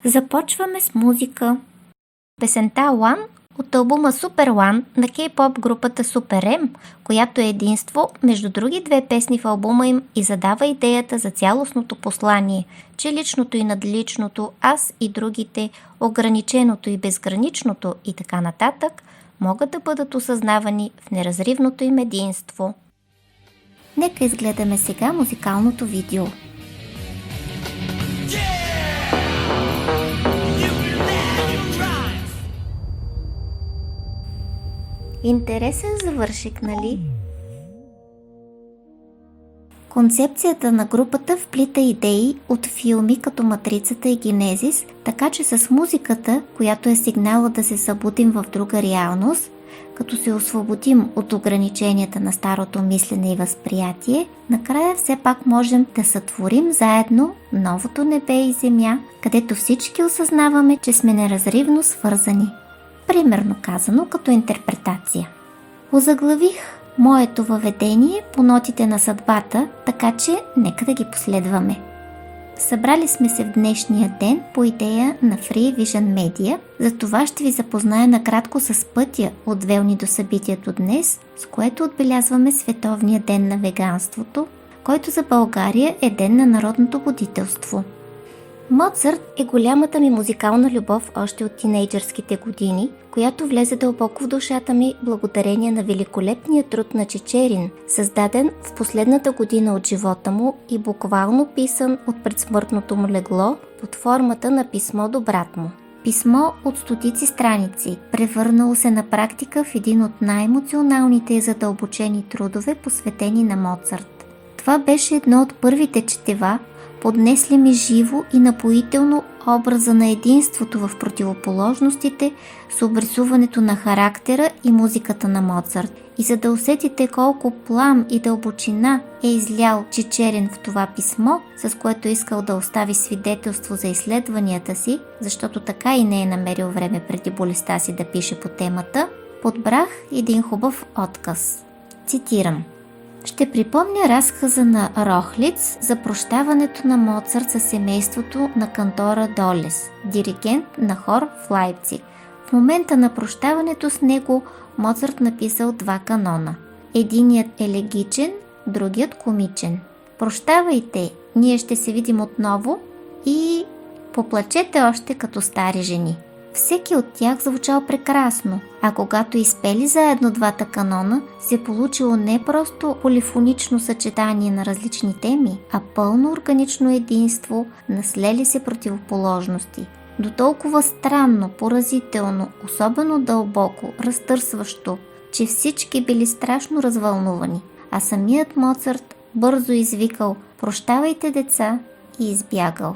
Започваме с музика. Песента One от албума Super One на K-pop групата Super M, която е единство между други две песни в албума им и задава идеята за цялостното послание, че личното и надличното, аз и другите, ограниченото и безграничното и така нататък могат да бъдат осъзнавани в неразривното им единство. Нека изгледаме сега музикалното видео. Интересен завършек, нали? Концепцията на групата вплита идеи от филми като Матрицата и Генезис, така че с музиката, която е сигнала да се събудим в друга реалност, като се освободим от ограниченията на старото мислене и възприятие, накрая все пак можем да сътворим заедно новото небе и земя, където всички осъзнаваме, че сме неразривно свързани. Примерно казано като интерпретация. Озаглавих моето въведение по нотите на съдбата, така че нека да ги последваме. Събрали сме се в днешния ден по идея на Free Vision Media, затова ще ви запозная накратко с пътя от Велни до събитието днес, с което отбелязваме Световния ден на веганството, който за България е ден на народното будителство. Моцарт е голямата ми музикална любов още от тинейджърските години, която влезе дълбоко в душата ми благодарение на великолепния труд на Чичерин, създаден в последната година от живота му и буквално писан от предсмъртното му легло под формата на писмо до брат му. Писмо от стотици страници, превърнало се на практика в един от най-емоционалните и задълбочени трудове, посветени на Моцарт. Това беше едно от първите четива, поднесли ми живо и напоително образа на единството в противоположностите с обрисуването на характера и музиката на Моцарт. И за да усетите колко плам и дълбочина е излял Чичерин в това писмо, с което искал да остави свидетелство за изследванията си, защото така и не е намерил време преди болестта си да пише по темата, подбрах един хубав отказ. Цитирам: ще припомня разказа на Рохлиц за прощаването на Моцарт със семейството на кантора Долес, диригент на хор в Лайпциг. В момента на прощаването с него Моцарт написал два канона. Единият елегичен, другият комичен. Прощавайте, ние ще се видим отново и поплачете още като стари жени. Всеки от тях звучал прекрасно, а когато изпели заедно двата канона, се получило не просто полифонично съчетание на различни теми, а пълно органично единство на слели се противоположности. До толкова странно, поразително, особено дълбоко, разтърсващо, че всички били страшно развълнувани, а самият Моцарт бързо извикал «Прощавайте, деца!» и избягал.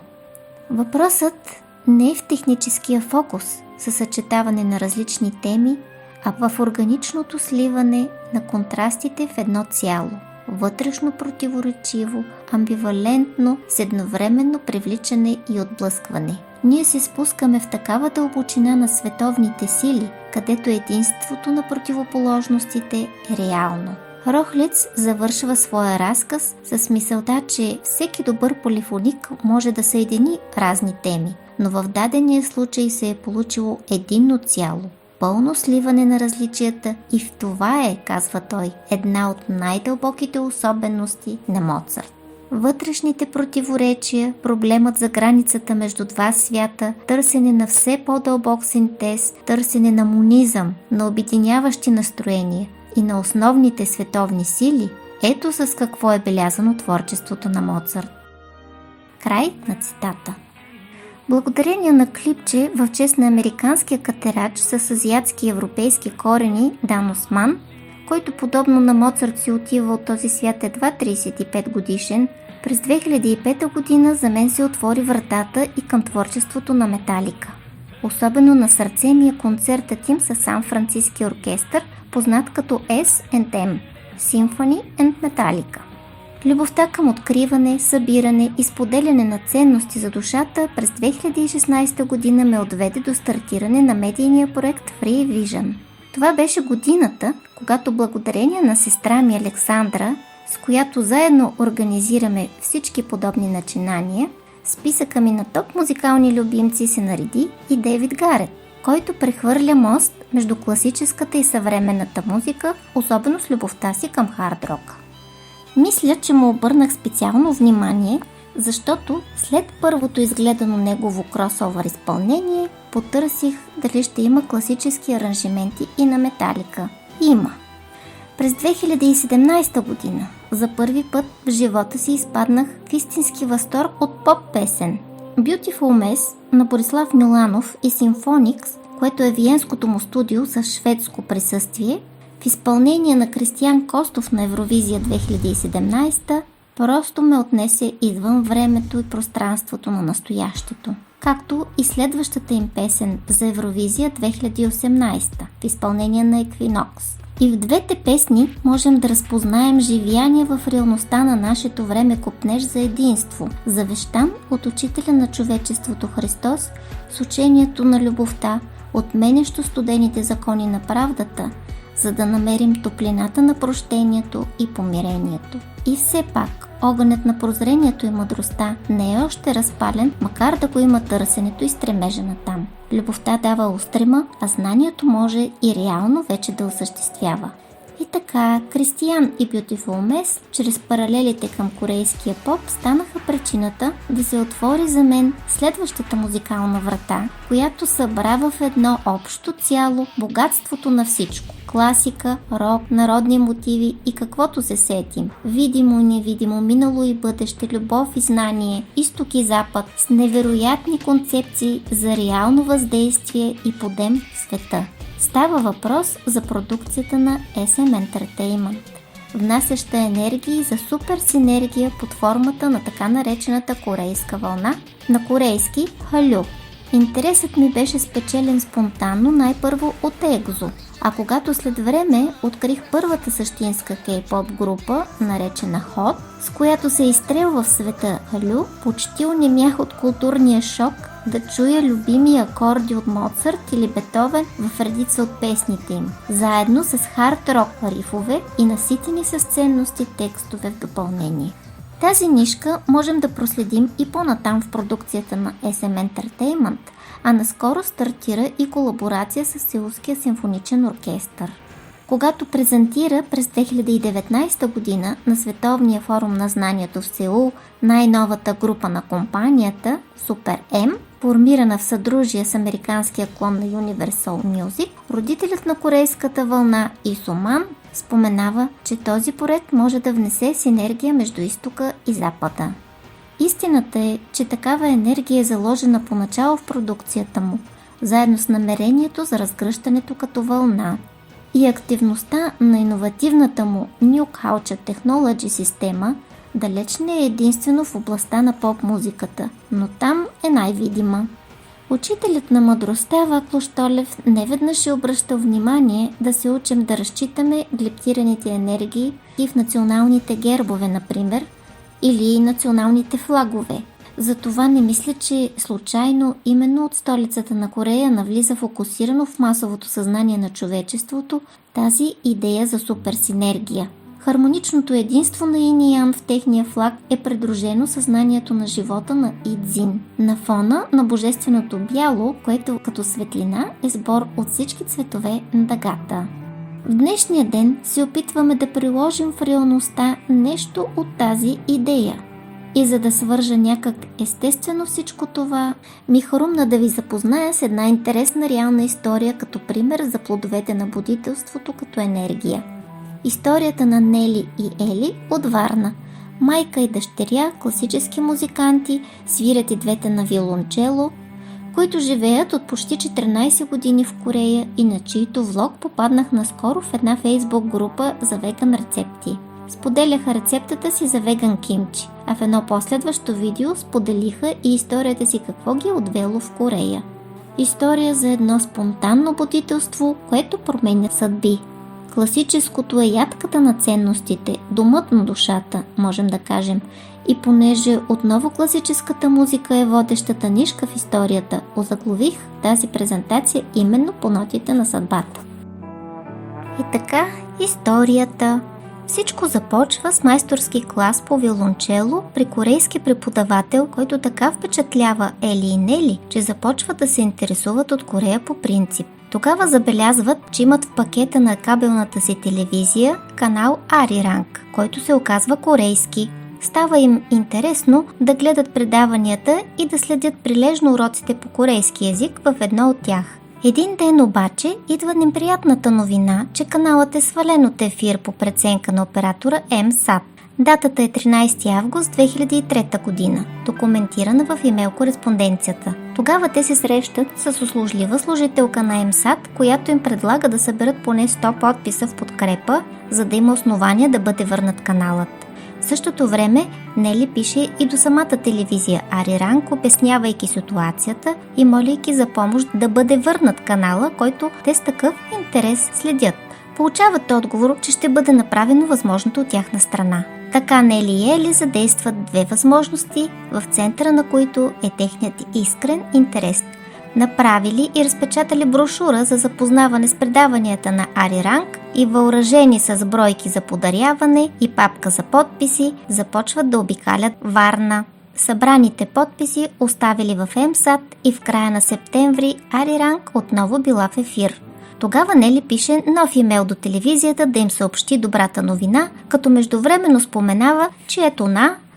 Въпросът не е в техническия фокус, със съчетаване на различни теми, а в органичното сливане на контрастите в едно цяло, вътрешно противоречиво, амбивалентно, с едновременно привличане и отблъскване. Ние се спускаме в такава дълбочина на световните сили, където единството на противоположностите е реално. Рохлиц завършва своя разказ с мисълта, че всеки добър полифоник може да съедини разни теми, но в дадения случай се е получило единно цяло, пълно сливане на различията и в това е, казва той, една от най-дълбоките особености на Моцарт. Вътрешните противоречия, проблемът за границата между два свята, търсене на все по-дълбок синтез, търсене на монизъм, на обединяващи настроения и на основните световни сили, ето с какво е белязано творчеството на Моцарт. Край на цитата. Благодарение на клипче в чест на американския катерач с азиатски и европейски корени Дан Осман, който подобно на Моцарт си отива от този свят едва 35 годишен, през 2005 година за мен се отвори вратата и към творчеството на Металика. Особено на сърце ми е концертът им със Сан-Франциски оркестър, познат като S&M – Symphony and Metallica. Любовта към откриване, събиране и споделяне на ценности за душата през 2016 година ме отведе до стартиране на медийния проект Free Vision. Това беше годината, когато благодарение на сестра ми Александра, с която заедно организираме всички подобни начинания, списъка ми на топ музикални любимци се нареди и Дейвид Гарет, който прехвърля мост между класическата и съвременната музика, особено с любовта си към хард рок. Мисля, че му обърнах специално внимание, защото след първото изгледано негово кросовър изпълнение, потърсих дали ще има класически аранжименти и на Металика. Има. През 2017 година за първи път в живота си изпаднах в истински възторг от поп песен. Beautiful Mess на Борислав Миланов и Symphonix, което е виенското му студио за шведско присъствие, в изпълнение на Кристиян Костов на Евровизия 2017, просто ме отнесе извън времето и пространството на настоящето, както и следващата им песен за Евровизия 2018 в изпълнение на Equinox. И в двете песни можем да разпознаем живяние в реалността на нашето време копнеж за единство, завещан от учителя на човечеството Христос с учението на любовта, отменящо студените закони на правдата, за да намерим топлината на прощението и помирението. И все пак, огънят на прозрението и мъдростта не е още разпален, макар да го има търсенето и стремежа натам. Любовта дава устрема, а знанието може и реално вече да осъществява. И така, Кристиян и Beautiful Mess, чрез паралелите към корейския поп, станаха причината да се отвори за мен следващата музикална врата, която събра в едно общо цяло богатството на всичко. Класика, рок, народни мотиви и каквото се сетим. Видимо и невидимо, минало и бъдеще, любов и знание, изток и запад, с невероятни концепции за реално въздействие и подем в света. Става въпрос за продукцията на SM Entertainment, внасяща енергии за супер синергия под формата на така наречената корейска вълна, на корейски Халю. Интересът ми беше спечелен спонтанно най-първо от EXO, а когато след време открих първата същинска кей-поп група, наречена Hot, с която се изстрелва в света Халю, почти онемях от културния шок да чуя любими акорди от Моцарт или Бетовен в редица от песните им, заедно с хард-рок рифове и наситени с ценности текстове в допълнение. Тази нишка можем да проследим и по-натам в продукцията на SM Entertainment, а наскоро стартира и колаборация с Сеулския симфоничен оркестър. Когато презентира през 2019 година на Световния форум на знанието в Сеул най-новата група на компанията, Super M, формирана в съдружие с американския клон на Universal Music, родителят на корейската вълна Исуман споменава, че този проект може да внесе синергия между изтока и запада. Истината е, че такава енергия е заложена поначало в продукцията му, заедно с намерението за разгръщането като вълна. И активността на иновативната му New Culture Technology система далеч не е единствено в областта на поп-музиката, но там е най-видима. Учителят на мъдростта Вакло Штолев неведнъж е обръщал внимание да се учим да разчитаме глиптираните енергии и в националните гербове, например, или националните флагове. Затова не мисля, че случайно именно от столицата на Корея навлиза фокусирано в масовото съзнание на човечеството тази идея за суперсинергия. Хармоничното единство на Ин и Ян в техния флаг е придружено съзнанието на живота на Идзин, на фона на божественото бяло, което като светлина е сбор от всички цветове на дъгата. В днешния ден се опитваме да приложим в реалността нещо от тази идея. И за да свържа някак естествено всичко това, ми хрумна да ви запозная с една интересна реална история като пример за плодовете на будителството като енергия. Историята на Нели и Ели от Варна. Майка и дъщеря, класически музиканти, свирят и двете на виолончело, които живеят от почти 14 години в Корея и на чието влог попаднах наскоро в една фейсбук група за веган рецепти. Споделяха рецептата си за веган кимчи, а в едно последващо видео споделиха и историята си какво ги е отвело в Корея. История за едно спонтанно будителство, което променя съдби. Класическото е ядката на ценностите, домът на душата, можем да кажем. И понеже отново класическата музика е водещата нишка в историята, озаглавих тази презентация именно по нотите на съдбата. И така, историята. Всичко започва с майсторски клас по виолончело при корейски преподавател, който така впечатлява Ели и Нели, че започват да се интересуват от Корея по принцип. Тогава забелязват, че имат в пакета на кабелната си телевизия канал Ариранг, който се оказва корейски. Става им интересно да гледат предаванията и да следят прилежно уроците по корейски език в едно от тях. Един ден обаче идва неприятната новина, че каналът е свален от ефир по преценка на оператора МСАТ. Датата е 13 август 2003 година, документирана в имейл кореспонденцията. Тогава те се срещат с услужлива служителка на МСАТ, която им предлага да съберат поне 100 подписа в подкрепа, за да има основания да бъде върнат каналът. В същото време Нели пише и до самата телевизия Ариранг, обяснявайки ситуацията и молейки за помощ да бъде върнат канала, който те с такъв интерес следят. Получават отговор, че ще бъде направено възможното от тяхна страна. Така Нели и Ели задействат две възможности, в центъра на които е техният искрен интерес. Направили и разпечатали брошура за запознаване с предаванията на Ариранг и въоръжени с бройки за подаряване и папка за подписи, започват да обикалят Варна. Събраните подписи оставили в МСАТ и в края на септември Ариранг отново била в ефир. Тогава Нели пише нов имейл до телевизията да им съобщи добрата новина, като междувременно споменава, че ето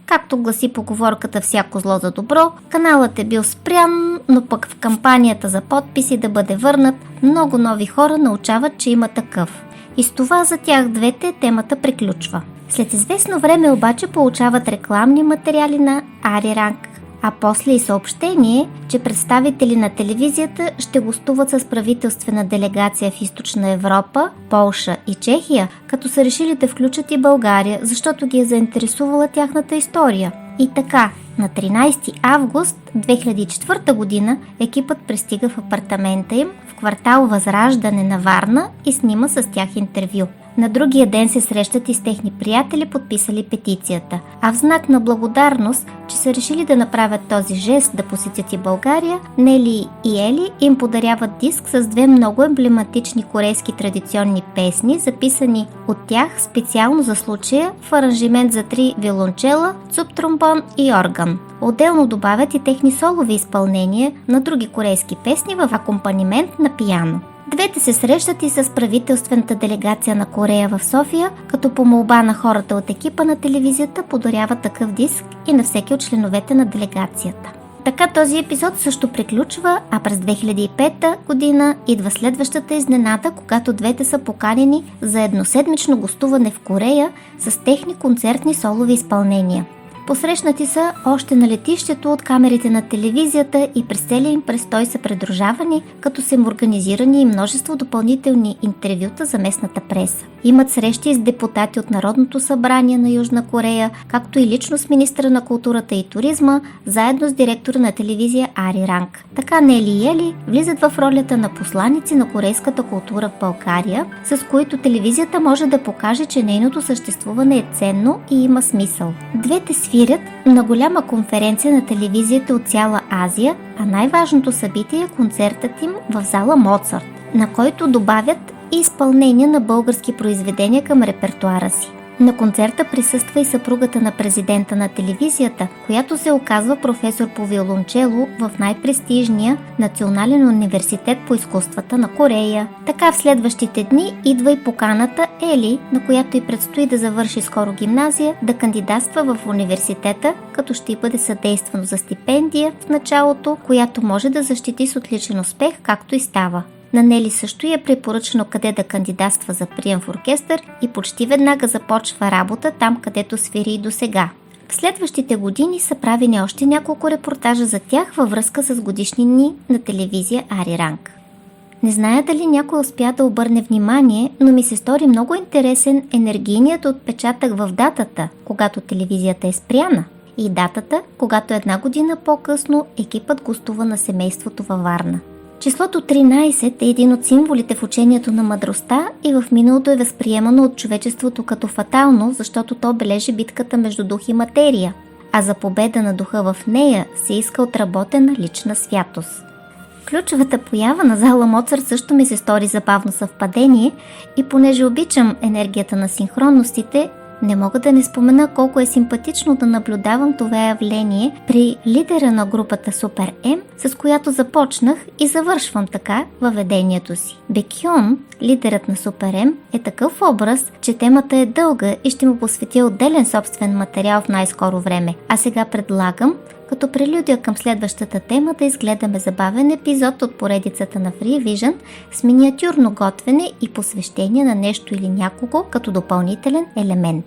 както гласи поговорката всяко зло за добро, каналът е бил спрян, но пък в кампанията за подписи да бъде върнат, много нови хора научават, че има такъв. И с това за тях двете темата приключва. След известно време обаче получават рекламни материали на Ариранг, а после и съобщение, че представители на телевизията ще гостуват с правителствена делегация в Източна Европа, Полша и Чехия, като са решили да включат и България, защото ги е заинтересувала тяхната история. И така, на 13 август 2004 година екипът пристига в апартамента им в квартал Възраждане на Варна и снима с тях интервю. На другия ден се срещат и с техни приятели, подписали петицията. А в знак на благодарност, че са решили да направят този жест да посетят и България, Нели и Ели им подаряват диск с две много емблематични корейски традиционни песни, записани от тях специално за случая в аранжимент за 3 виолончела, цуп-тромбон и орган. Отделно добавят и техни солови изпълнения на други корейски песни в акомпанимент на пиано. Двете се срещат и с правителствената делегация на Корея в София, като по молба на хората от екипа на телевизията подаряват такъв диск и на всеки от членовете на делегацията. Така този епизод също приключва, а през 2005 година идва следващата изненада, когато двете са поканени за едноседмично гостуване в Корея с техни концертни солови изпълнения. Посрещнати са още на летището от камерите на телевизията и през целия им престой са придружавани, като са им организирани и множество допълнителни интервюта за местната преса. Имат срещи с депутати от Народното събрание на Южна Корея, както и лично с министра на културата и туризма, заедно с директора на телевизия Ариранг. Така Нели и Ели влизат в ролята на посланици на корейската култура в България, с които телевизията може да покаже, че нейното съществуване е ценно и има смисъл. Двете свирят на голяма конференция на телевизията от цяла Азия, а най-важното събитие е концертът им в зала Моцарт, на който добавят и изпълнение на български произведения към репертуара си. На концерта присъства и съпругата на президента на телевизията, която се оказва професор по виолончело в най-престижния Национален университет по изкуствата на Корея. Така в следващите дни идва и поканата Ели, на която й предстои да завърши скоро гимназия, да кандидатства в университета, като ще й бъде съдействано за стипендия в началото, която може да защити с отличен успех, както и става. На Нели също е препоръчено къде да кандидатства за прием в оркестър и почти веднага започва работа там, където свири и досега. В следващите години са правени още няколко репортажа за тях във връзка с годишнини на телевизия Ариранг. Не зная дали някой успя да обърне внимание, но ми се стори много интересен енергийният отпечатък в датата, когато телевизията е спряна, и датата, когато една година по-късно екипът гостува на семейството във Варна. Числото 13 е един от символите в учението на мъдростта и в миналото е възприемано от човечеството като фатално, защото то бележи битката между дух и материя, а за победа на духа в нея се иска отработена лична святост. Ключовата поява на зала Моцарт също ми се стори забавно съвпадение и понеже обичам енергията на синхронностите, не мога да не спомена колко е симпатично да наблюдавам това явление при лидера на групата Супер М, с която започнах и завършвам така въведението си. Бекьон, лидерът на Супер М, е такъв образ, че темата е дълга и ще му посветя отделен собствен материал в най-скоро време. А сега предлагам, като прелюдия към следващата тема, да изгледаме забавен епизод от поредицата на Free Vision с миниатюрно готвене и посвещение на нещо или някого като допълнителен елемент.